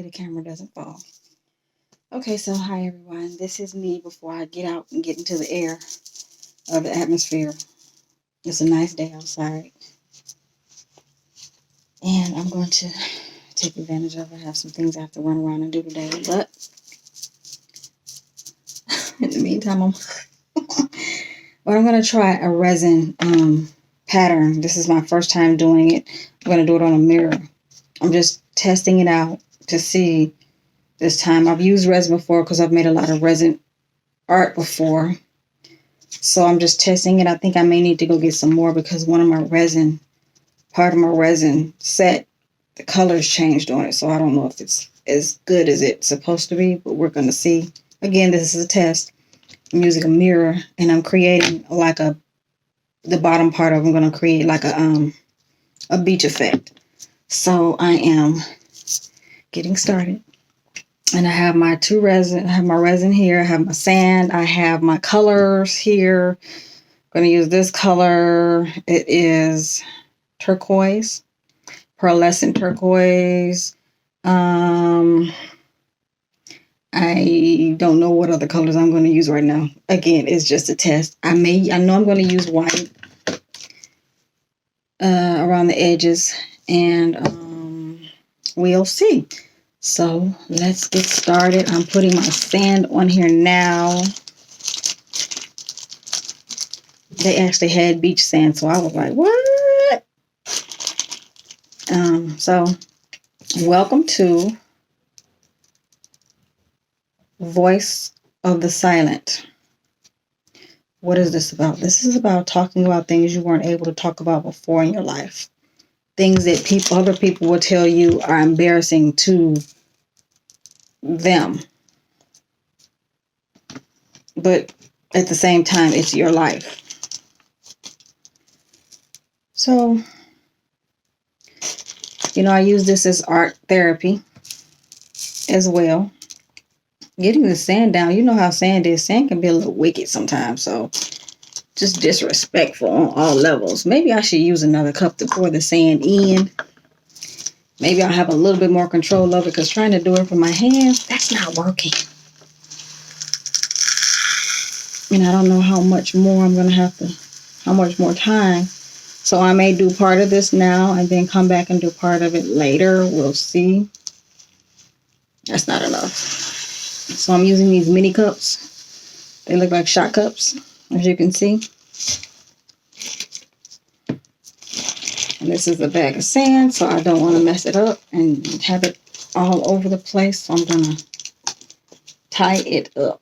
the camera doesn't fall. Okay, so hi everyone. This is me before I get out and get into the air of the atmosphere. It's a nice day outside. And I'm going to take advantage of it. I have some things I have to run around and do today. But in the meantime, I'm going to try a resin pattern. This is my first time doing it. I'm going to do it on a mirror. I'm just testing it out to see this time. I've used resin before because I've made a lot of resin art before. So I'm just testing it. I think I may need to go get some more because part of my resin set, the colors changed on it. So I don't know if it's as good as it's supposed to be, but we're going to see. Again, this is a test. I'm using a mirror and I'm creating the bottom part of it, I'm going to create like a beach effect. So I am getting started. And I have my resin. I have my resin here. I have my sand. I have my colors here. I'm going to use this color. It is turquoise, pearlescent turquoise. I don't know what other colors I'm going to use right now. Again, it's just a test. I know I'm going to use white around the edges, and we'll see. So let's get started. I'm putting my sand on here now. They actually had beach sand, so I was like, what? So welcome to Voice of the Silent. What is this about? This is about talking about things you weren't able to talk about before in your life. Things that other people will tell you are embarrassing to them. But at the same time, it's your life. So, I use this as art therapy as well. Getting the sand down, you know how sand is. Sand can be a little wicked sometimes, so just disrespectful on all levels. Maybe I should use another cup to pour the sand in. Maybe I'll have a little bit more control of it because trying to do it with my hands, that's not working. And I don't know how much more how much more time. So I may do part of this now and then come back and do part of it later. We'll see. That's not enough. So I'm using these mini cups. They look like shot cups, as you can see. And this is a bag of sand, so I don't want to mess it up and have it all over the place. So I'm going to tie it up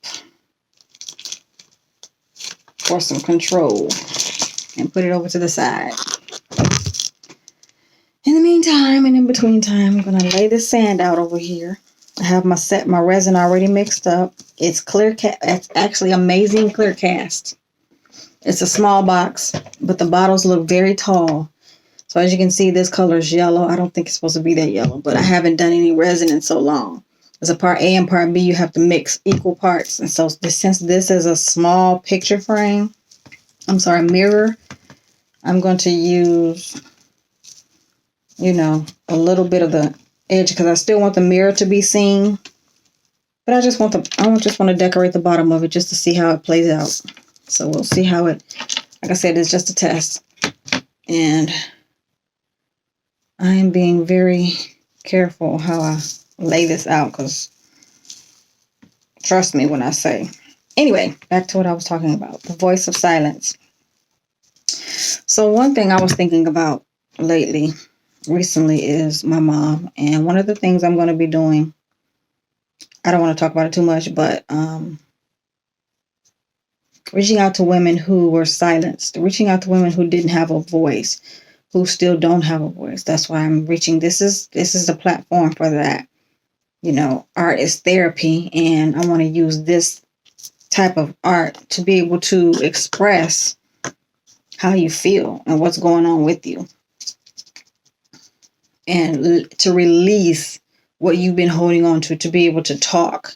for some control and put it over to the side. In the meantime and in between time, I'm going to lay the sand out over here. I have my resin already mixed up. It's it's actually amazing clear cast. It's a small box, but the bottles look very tall. So as you can see, this color is yellow. I don't think it's supposed to be that yellow, but I haven't done any resin in so long. As a part A and part B, you have to mix equal parts. And so since this is a small picture frame, mirror, I'm going to use, a little bit of the edge because I still want the mirror to be seen. But I just want to decorate the bottom of it just to see how it plays out. So we'll see how like I said, it's just a test. And I am being very careful how I lay this out because trust me when I say. Anyway, back to what I was talking about, the voice of silence. So one thing I was thinking about recently is my mom. And one of the things I'm going to be doing, I don't want to talk about it too much, but reaching out to women who were silenced, reaching out to women who didn't have a voice, who still don't have a voice. That's why I'm reaching. This is the platform for that. Art is therapy, and I want to use this type of art to be able to express how you feel and what's going on with you, and to release what you've been holding on to be able to talk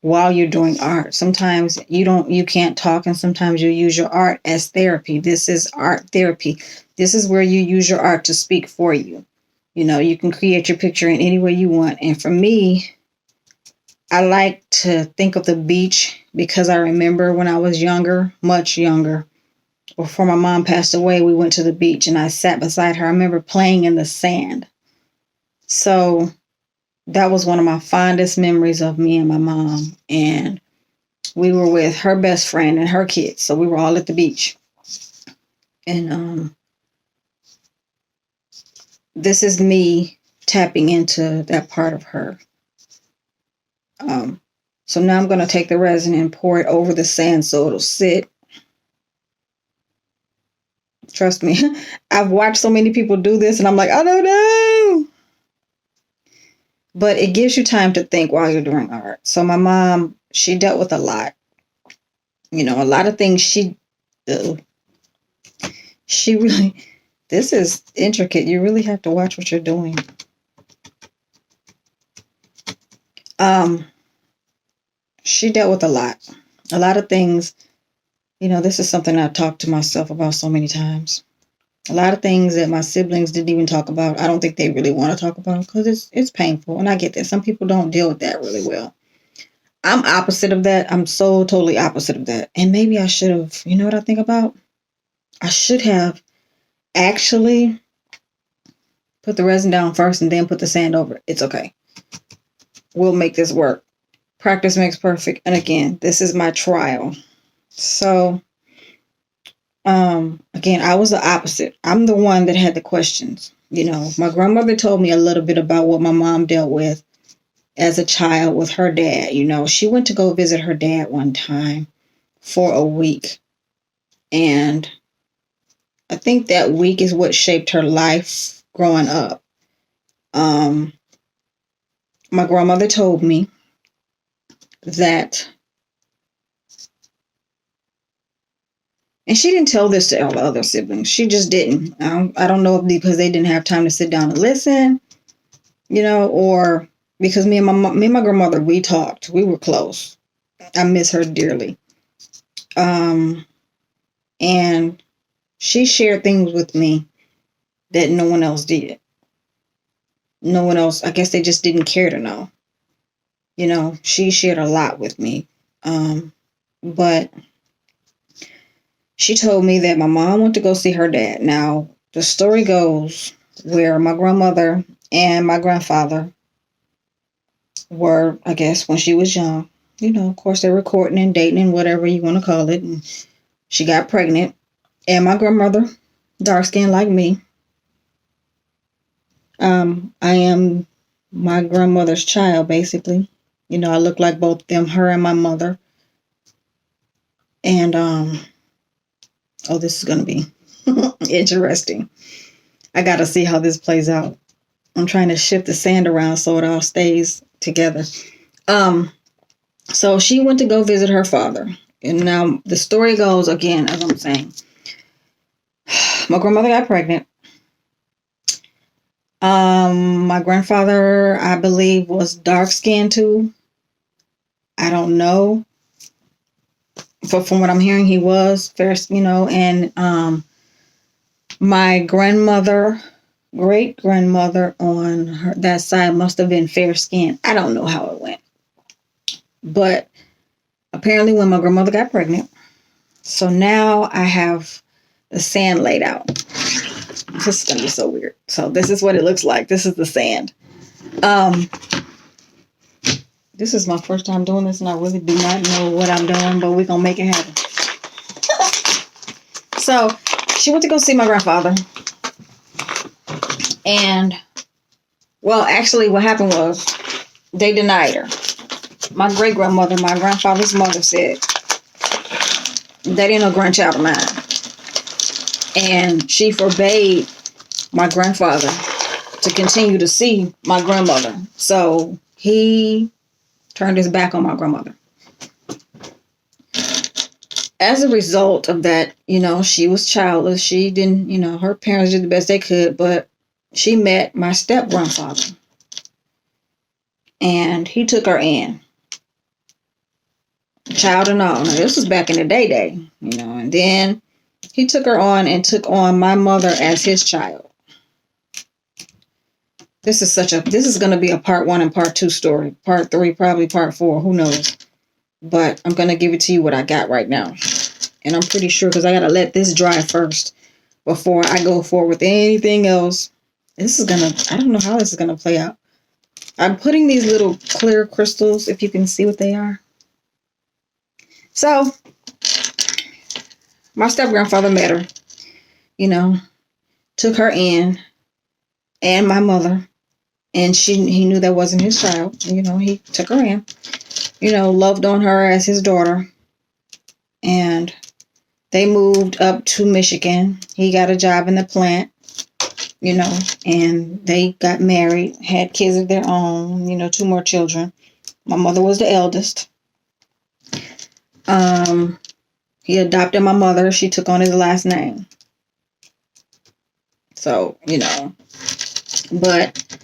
while you're doing art. Sometimes you can't talk, and sometimes you use your art as therapy. This is art therapy. This is where you use your art to speak for you. You know, you can create your picture in any way you want. And for me, I like to think of the beach because I remember when I was younger, much younger, before my mom passed away, we went to the beach and I sat beside her. I remember playing in the sand. So that was one of my fondest memories of me and my mom. And we were with her best friend and her kids. So we were all at the beach. And this is me tapping into that part of her. So now I'm going to take the resin and pour it over the sand so it'll sit. Trust me, I've watched so many people do this and I'm like, I don't know. But it gives you time to think while you're doing art. So my mom, she dealt with a lot. You know, a lot of things she really, this is intricate. You really have to watch what you're doing. She dealt with a lot of things. You know, this is something I've talked to myself about so many times. A lot of things that my siblings didn't even talk about. I don't think they really want to talk about because it's painful. And I get that. Some people don't deal with that really well. I'm opposite of that. I'm so totally opposite of that. And maybe I should have, you know what I think about? I should have actually put the resin down first and then put the sand over it. It's okay. We'll make this work. Practice makes perfect. And again, this is my trial. So, again, I was the opposite. I'm the one that had the questions. You know, my grandmother told me a little bit about what my mom dealt with as a child with her dad. You know, she went to go visit her dad one time for a week. And I think that week is what shaped her life growing up. My grandmother told me that, and she didn't tell this to all the other siblings. She just didn't. I don't know if because they didn't have time to sit down and listen, you know, or because me and my grandmother, we talked. We were close. I miss her dearly. And she shared things with me that no one else did. No one else, I guess they just didn't care to know. You know, she shared a lot with me. But she told me that my mom went to go see her dad. Now, the story goes where my grandmother and my grandfather were, I guess, when she was young. You know, of course, they were courting and dating and whatever you want to call it. And she got pregnant. And my grandmother, dark skinned like me, I am my grandmother's child, basically. You know, I look like both them, her and my mother. And, oh, this is going to be interesting. I got to see how this plays out. I'm trying to shift the sand around so it all stays together. So she went to go visit her father. And now the story goes, again, as I'm saying, my grandmother got pregnant. My grandfather, I believe, was dark skinned too. I don't know. But from what I'm hearing, he was fair, you know, and my grandmother, great grandmother on that side must have been fair skinned. I don't know how it went. But apparently when my grandmother got pregnant, so now I have the sand laid out. This is going to be so weird. So this is what it looks like. This is the sand. This is my first time doing this and I really do not know what I'm doing, but we're going to make it happen. So she went to go see my grandfather. And, well, actually what happened was they denied her. My great-grandmother, my grandfather's mother, said, that ain't no grandchild of mine. And she forbade my grandfather to continue to see my grandmother. So he turned his back on my grandmother. As a result of that, you know, she was childless. She didn't, you know, her parents did the best they could, but she met my step-grandfather. And he took her in. Child and all. Now, this was back in the day, you know, and then he took her on and took on my mother as his child. This is going to be a part 1 and part 2 story. Part 3, probably part 4. Who knows? But I'm going to give it to you what I got right now. And I'm pretty sure because I got to let this dry first before I go forward with anything else. I don't know how this is going to play out. I'm putting these little clear crystals, if you can see what they are. So, my step-grandfather met her, took her in, and my mother, and he knew that wasn't his child. He took her in, loved on her as his daughter, and they moved up to Michigan. He got a job in the plant, and they got married, had kids of their own, 2 more children. My mother was the eldest. He adopted my mother. She took on his last name. So, but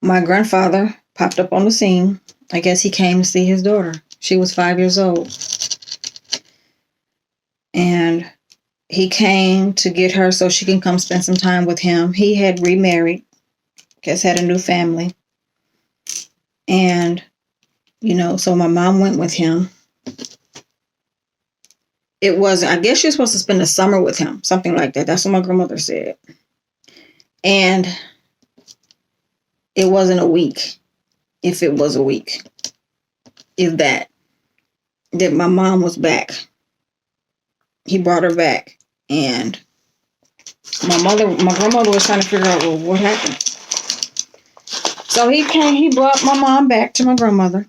my grandfather popped up on the scene. I guess he came to see his daughter. She was 5 years old. And he came to get her so she can come spend some time with him. He had remarried, had a new family. And, so my mom went with him. I guess she was supposed to spend the summer with him, something like that. That's what my grandmother said. And it wasn't a week, if it was a week, if that my mom was back. He brought her back, and my grandmother was trying to figure out, well, what happened? So he brought my mom back to my grandmother.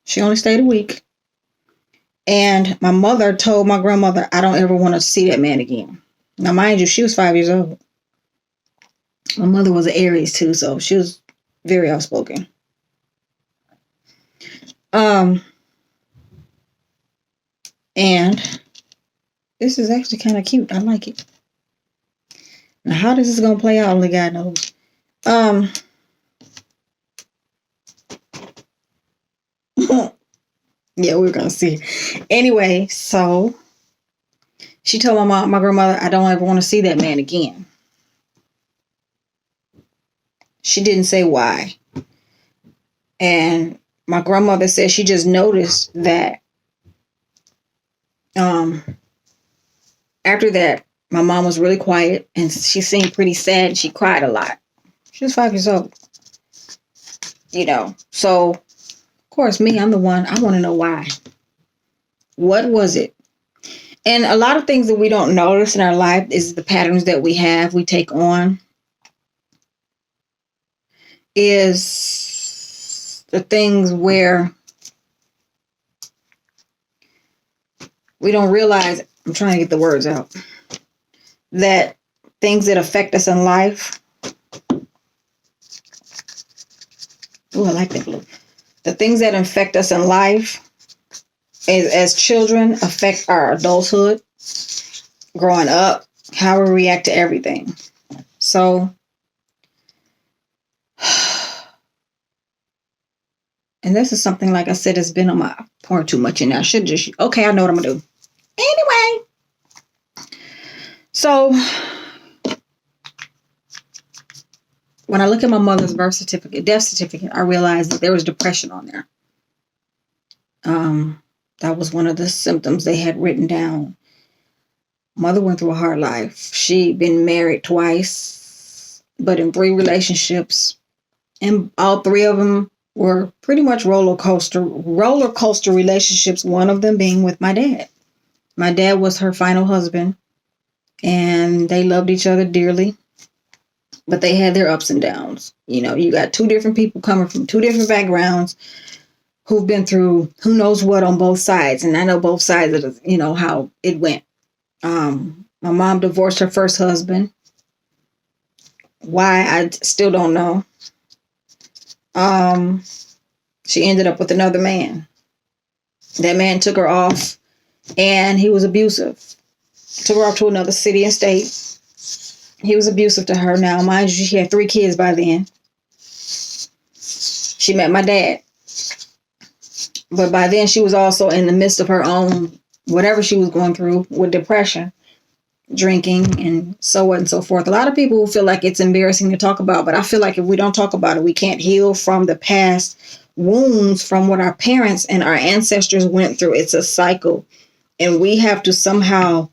She only stayed a week. And my mother told my grandmother, I don't ever want to see that man again. Now, mind you, she was 5 years old. My mother was an Aries too, so she was very outspoken. And this is actually kind of cute. I like it. Now, how this is going to play out, only God knows. Yeah, we're going to see. Anyway, so she told my grandmother, I don't ever want to see that man again. She didn't say why. And my grandmother said she just noticed that after that, my mom was really quiet and she seemed pretty sad and she cried a lot. She was 5 years old. So of course, I'm the one. I want to know why. What was it? And a lot of things that we don't notice in our life is the patterns that we take on. Is the things where we don't realize, I'm trying to get the words out, that things that affect us in life. Oh, I like that blue. The things that affect us in life as children affect our adulthood, growing up, how we react to everything. So, and this is something, like I said, has been on my pouring too much in there. I should just, okay, I know what I'm going to do. Anyway, so when I look at my mother's death certificate, I realized that there was depression on there. That was one of the symptoms they had written down. Mother went through a hard life. She'd been married twice, but in 3 relationships, and all 3 of them were pretty much roller coaster relationships, one of them being with my dad. My dad was her final husband, and they loved each other dearly, but they had their ups and downs. You got 2 different people coming from 2 different backgrounds who've been through who knows what on both sides. And I know both sides of how it went. My mom divorced her first husband. Why, I still don't know. She ended up with another man. That man took her off, and he was abusive. Took her off to another city and state. He was abusive to her. Now, mind you, she had 3 kids by then. She met my dad. But by then, she was also in the midst of her own, whatever she was going through with depression. drinking and so on and so forth. A lot of people feel like it's embarrassing to talk about, but I feel like if we don't talk about it, we can't heal from the past wounds from what our parents and our ancestors went through. It's a cycle, and we have to somehow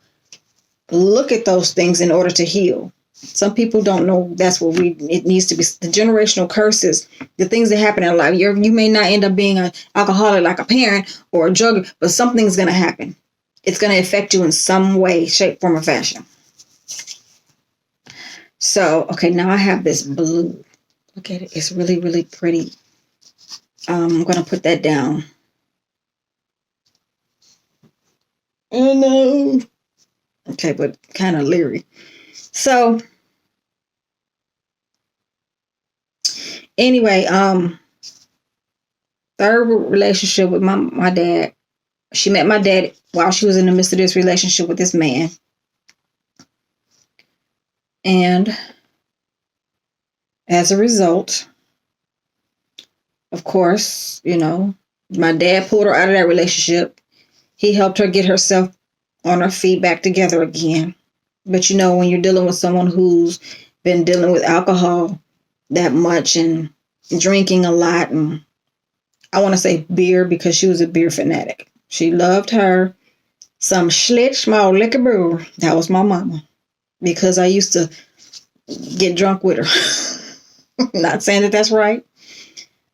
look at those things in order to heal. Some people don't know that's what it needs to be. The generational curses, the things that happen in life. You may not end up being an alcoholic like a parent or a drug, but something's going to happen. It's going to affect you in some way, shape, form, or fashion. So, okay, now I have this blue. Look at it. It's really, really pretty. I'm going to put that down. Oh, no. Okay, but kind of leery. So, anyway, third relationship with my dad. She met my dad while she was in the midst of this relationship with this man. And as a result, of course, my dad pulled her out of that relationship. He helped her get herself on her feet back together again. But when you're dealing with someone who's been dealing with alcohol that much and drinking a lot, and I want to say beer because she was a beer fanatic. She loved her some Schlitz small liquor brewer. That was my mama, because I used to get drunk with her. Not saying that that's right,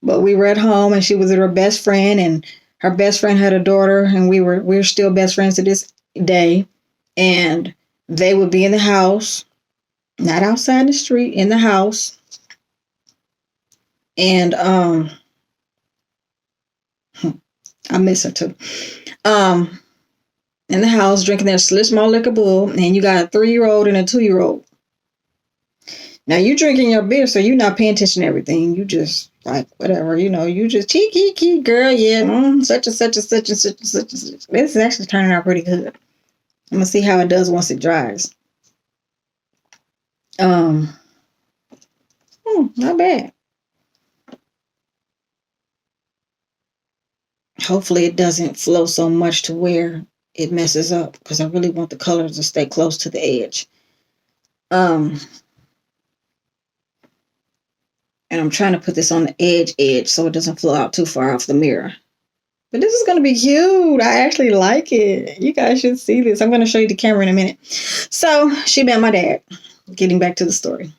but we were at home and she was with her best friend, and her best friend had a daughter, and we're still best friends to this day. And they would be in the house, not outside the street, in the house. And I miss her too. In the house drinking their Schlitz malt liquor bull, and you got a 3-year-old and a 2-year-old. Now you drinking your beer, so you're not paying attention to everything. You just like whatever, you just key girl, yeah, such and such and such and such and such and such. This is actually turning out pretty good. I'm gonna see how it does once it dries. Not bad. Hopefully it doesn't flow so much to where it messes up, because I really want the colors to stay close to the edge. And I'm trying to put this on the edge so it doesn't flow out too far off the mirror. But this is going to be cute. I actually like it. You guys should see this. I'm going to show you the camera in a minute. So she met my dad. Getting back to the story.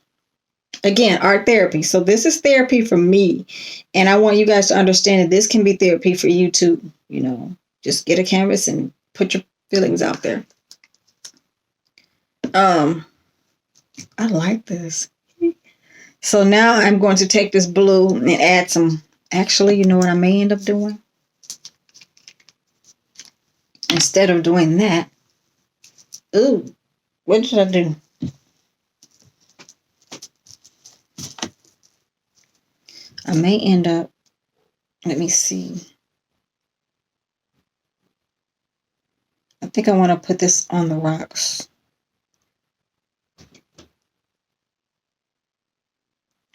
Again, art therapy. So this is therapy for me. And I want you guys to understand that this can be therapy for you too. Just get a canvas and put your feelings out there. I like this. So now I'm going to take this blue and add some. Actually, you know what I may end up doing? Instead of doing that. Ooh, what should I do? I may end up, let me see. I think I want to put this on the rocks.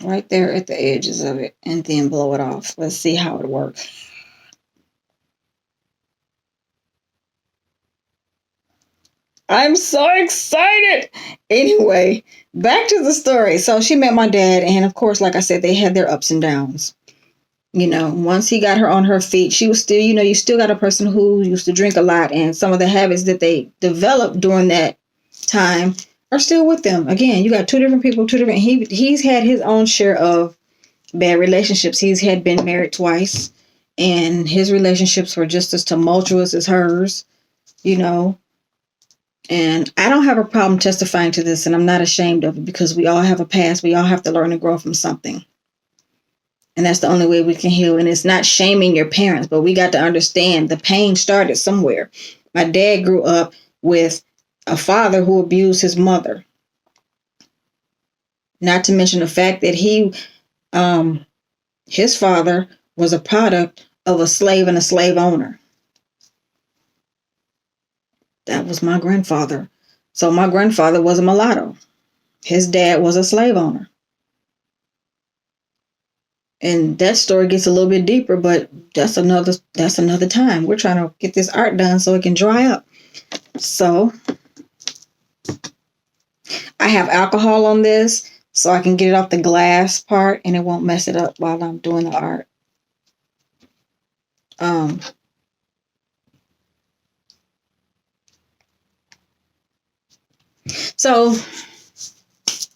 Right there at the edges of it, and then blow it off. Let's see how it works. I'm so excited. Anyway, back to the story. So she met my dad, and of course, like I said, they had their ups and downs. Once he got her on her feet, she was still, you still got a person who used to drink a lot, and some of the habits that they developed during that time are still with them. Again, you got two different people, he's had his own share of bad relationships. He's had been married twice, and his relationships were just as tumultuous as hers, and I don't have a problem testifying to this, and I'm not ashamed of it, because we all have a past. We all have to learn and grow from something. And that's the only way we can heal. And it's not shaming your parents, but we got to understand the pain started somewhere. My dad grew up with a father who abused his mother. Not to mention the fact that his father was a product of a slave and a slave owner. That was my grandfather. So my grandfather was a mulatto. His dad was a slave owner. And that story gets a little bit deeper, but that's another time. We're trying to get this art done so it can dry up. So I have alcohol on this so I can get it off the glass part and it won't mess it up while I'm doing the art. So,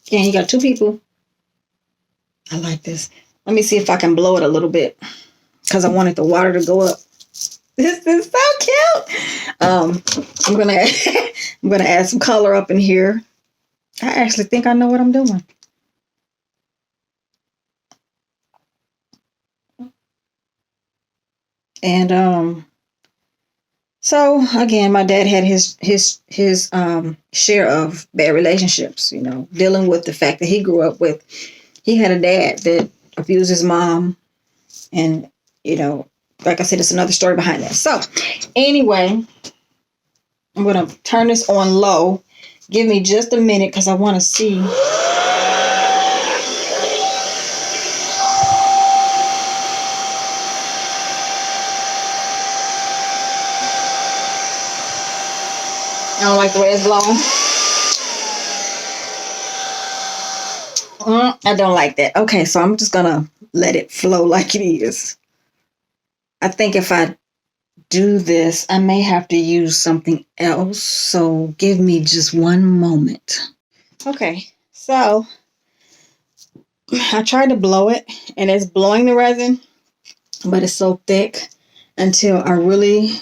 again, you got two people. I like this. Let me see if I can blow it a little bit because I wanted the water to go up. This is so cute. I'm gonna I'm gonna add some color up in here. I actually think I know what I'm doing. And so again, my dad had his share of bad relationships, you know, dealing with the fact that he grew up with, he had a dad that abused his mom, and you know, like I said, it's another story behind that. So anyway, I'm gonna turn this on low. Give me just a minute because I want to see. I don't like the way it's blowing. I don't like that. Okay, so I'm just gonna let it flow like it is. I think if I do this, I may have to use something else. So give me just one moment. Okay, so I tried to blow it and it's blowing the resin, but it's so thick until I really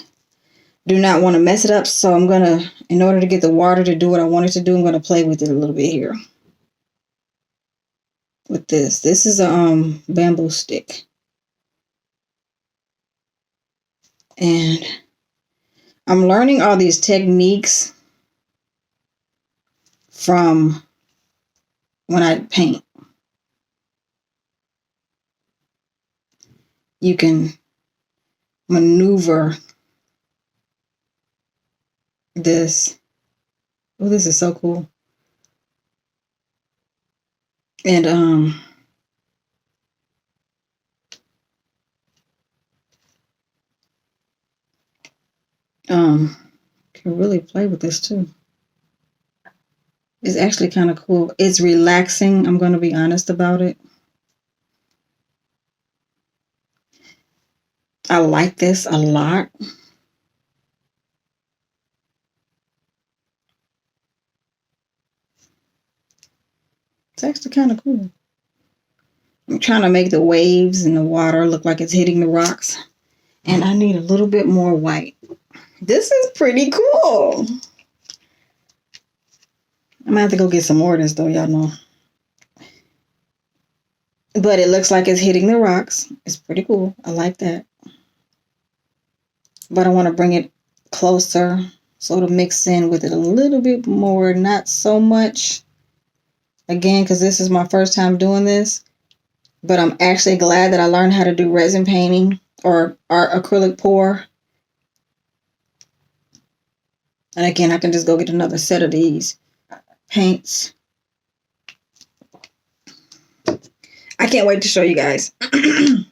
do not want to mess it up. So I'm gonna, in order to get the water to do what I want it to do, I'm gonna play with it a little bit here. With this. This is a bamboo stick. And I'm learning all these techniques from when I paint. You can maneuver this. Oh, this is so cool. And can really play with this too. It's actually kind of cool. It's relaxing. I'm going to be honest about it. I like this a lot. It's actually kind of cool. I'm trying to make the waves and the water look like it's hitting the rocks. And I need a little bit more white. This is pretty cool. I'm gonna have to go get some more of this though, y'all know. But it looks like it's hitting the rocks. It's pretty cool. I like that. But I want to bring it closer so it'll mix in with it a little bit more, not so much. Again, because this is my first time doing this. But I'm actually glad that I learned how to do resin painting or acrylic pour. And again, I can just go get another set of these paints. I can't wait to show you guys. I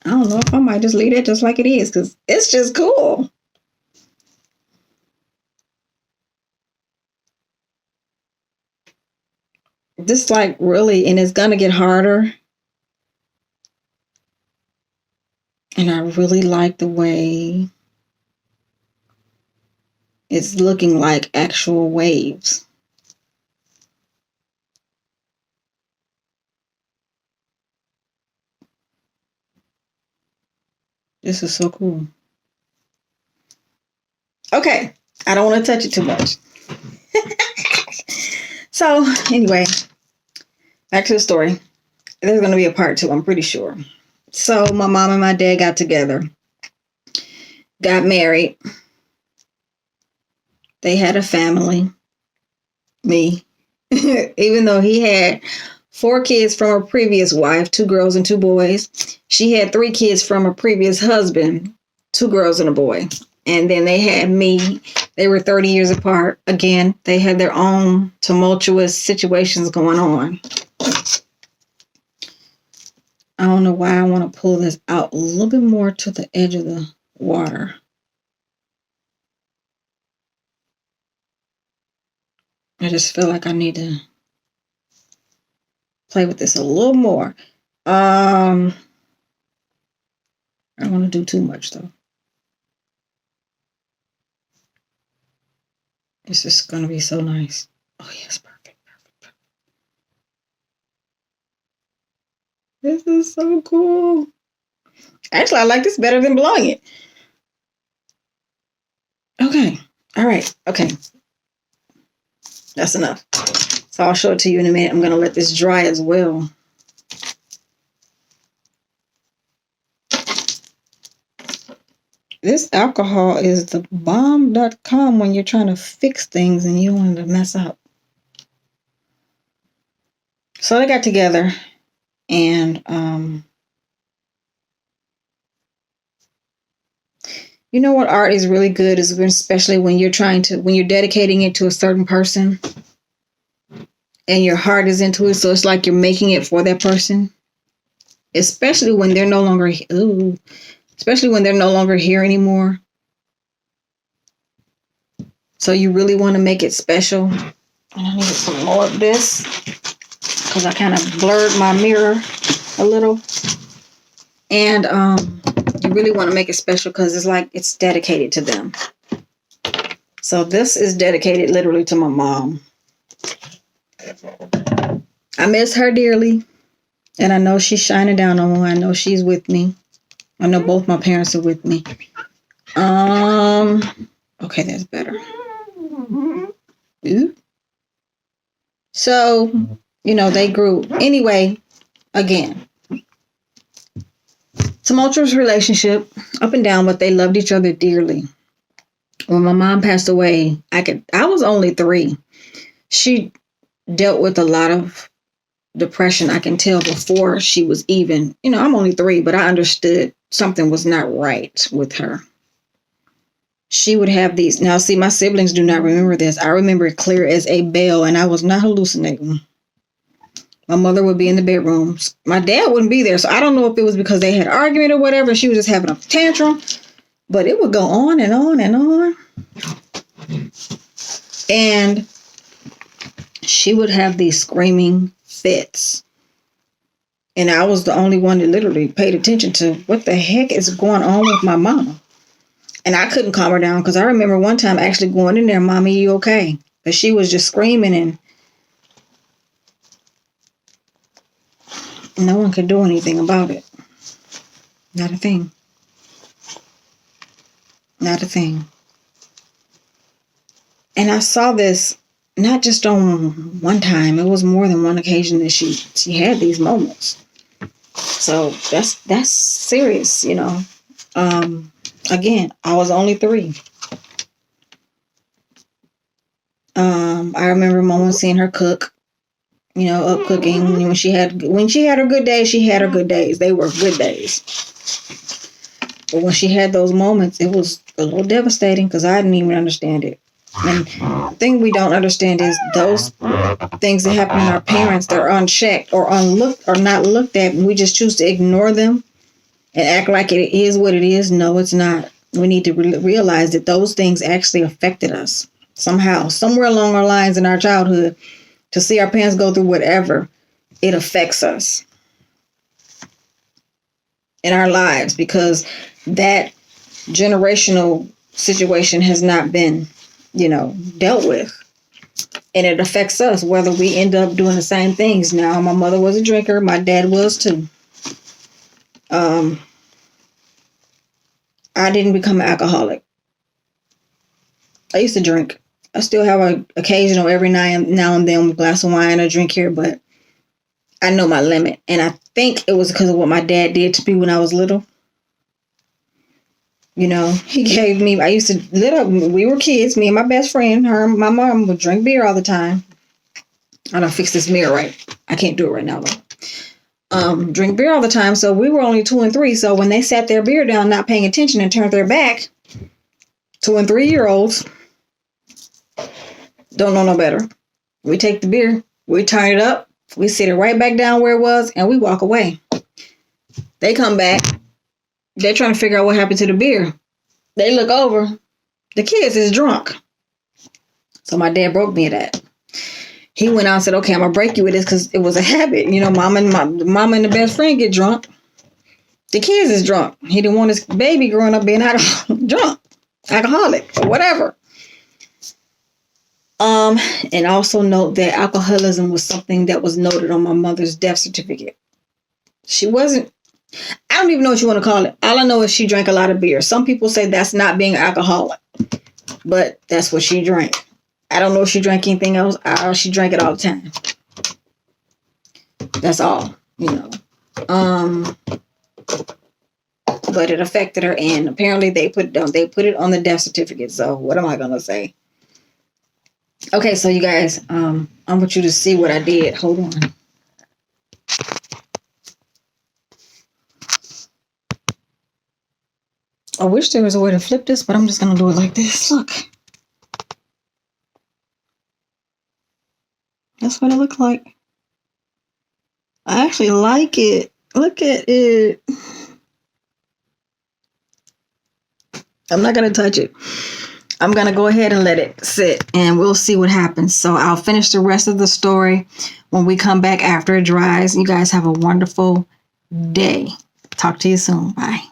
don't know if I might just leave it just like it is because it's just cool. This like really, and it's gonna get harder. And I really like the way it's looking like actual waves. This is so cool. Okay, I don't want to touch it too much. So anyway, back to the story. There's going to be a part 2, I'm pretty sure. So my mom and my dad got together, got married. They had a family, me, even though he had 4 kids from a previous wife, 2 girls and 2 boys. She had 3 kids from a previous husband, 2 girls and a boy. And then they had me. They were 30 years apart. Again, they had their own tumultuous situations going on. I don't know why I want to pull this out a little bit more to the edge of the water. I just feel like I need to play with this a little more. I don't want to do too much though. It's just going to be so nice. Oh yes, perfect. This is so cool. Actually, I like this better than blowing it. Okay. All right. Okay. That's enough. So I'll show it to you in a minute. I'm going to let this dry as well. This alcohol is the bomb.com when you're trying to fix things and you don't want to mess up. So they got together and you know what art is really good is especially when you're dedicating it to a certain person and your heart is into it. So it's like you're making it for that person, especially when they're no longer here anymore. So you really want to make it special. And I need some more of this because I kind of blurred my mirror a little. And you really want to make it special because it's like it's dedicated to them. So this is dedicated literally to my mom. I miss her dearly. And I know she's shining down on me. I know she's with me. I know both my parents are with me. Okay, that's better. Ooh. So, they grew. Anyway, again, tumultuous relationship, up and down, but they loved each other dearly. When my mom passed away, I was only 3. She dealt with a lot of depression, I can tell, before she was even, I'm only 3, but I understood something was not right with her. She would have these. Now, see, my siblings do not remember this. I remember it clear as a bell, and I was not hallucinating. My mother would be in the bedroom. My dad wouldn't be there, so I don't know if it was because they had an argument or whatever. She was just having a tantrum, but it would go on and on and on. And she would have these screaming fits. And I was the only one that literally paid attention to what the heck is going on with my mama. And I couldn't calm her down because I remember one time actually going in there, "Mommy, you okay?" But she was just screaming and no one could do anything about it. Not a thing. Not a thing. And I saw this not just on one time. It was more than one occasion that she had these moments. So that's serious, Again, I was only 3. I remember Mama seeing her cook, up cooking. When she had her good days, she had her good days. They were good days. But when she had those moments, it was a little devastating because I didn't even understand it. And the thing we don't understand is those things that happen in our parents, they're unchecked or not looked at, and we just choose to ignore them and act like it is what it is. No, it's not. We need to realize that those things actually affected us somehow, somewhere along our lines in our childhood. To see our parents go through whatever, it affects us in our lives because that generational situation has not been, dealt with. And it affects us whether we end up doing the same things. Now, my mother was a drinker. My dad was too. I didn't become an alcoholic. I used to drink. I still have an occasional every now and then glass of wine or drink here, but I know my limit. And I think it was because of what my dad did to me when I was little. He gave me, I used to we were kids, me and my best friend, my mom would drink beer all the time. I don't fix this mirror right. I can't do it right now though. Drink beer all the time. So we were only 2 and 3. So when they sat their beer down, not paying attention and turned their back, 2 and 3-year-olds don't know no better. We take the beer, we turn it up, we sit it right back down where it was, and we walk away. They come back. They're trying to figure out what happened to the beer. They look over. The kids is drunk. So my dad broke me of that. He went out and said, okay, I'm going to break you with this because it was a habit. You know, mama and the best friend get drunk. The kids is drunk. He didn't want his baby growing up being drunk, alcoholic, or whatever. And also note that alcoholism was something that was noted on my mother's death certificate. She wasn't, I don't even know what you want to call it. All I know is she drank a lot of beer. Some people say that's not being alcoholic, but that's what she drank. I don't know if she drank anything else. She drank it all the time. That's all, you know. But it affected her, and apparently they put it on the death certificate. So what am I gonna say? Okay, so you guys, I want you to see what I did. Hold on. I wish there was a way to flip this, but I'm just gonna do it like this. Look. That's what it looked like. I actually like it. Look at it. I'm not going to touch it. I'm going to go ahead and let it sit and we'll see what happens. So I'll finish the rest of the story when we come back after it dries. You guys have a wonderful day. Talk to you soon. Bye.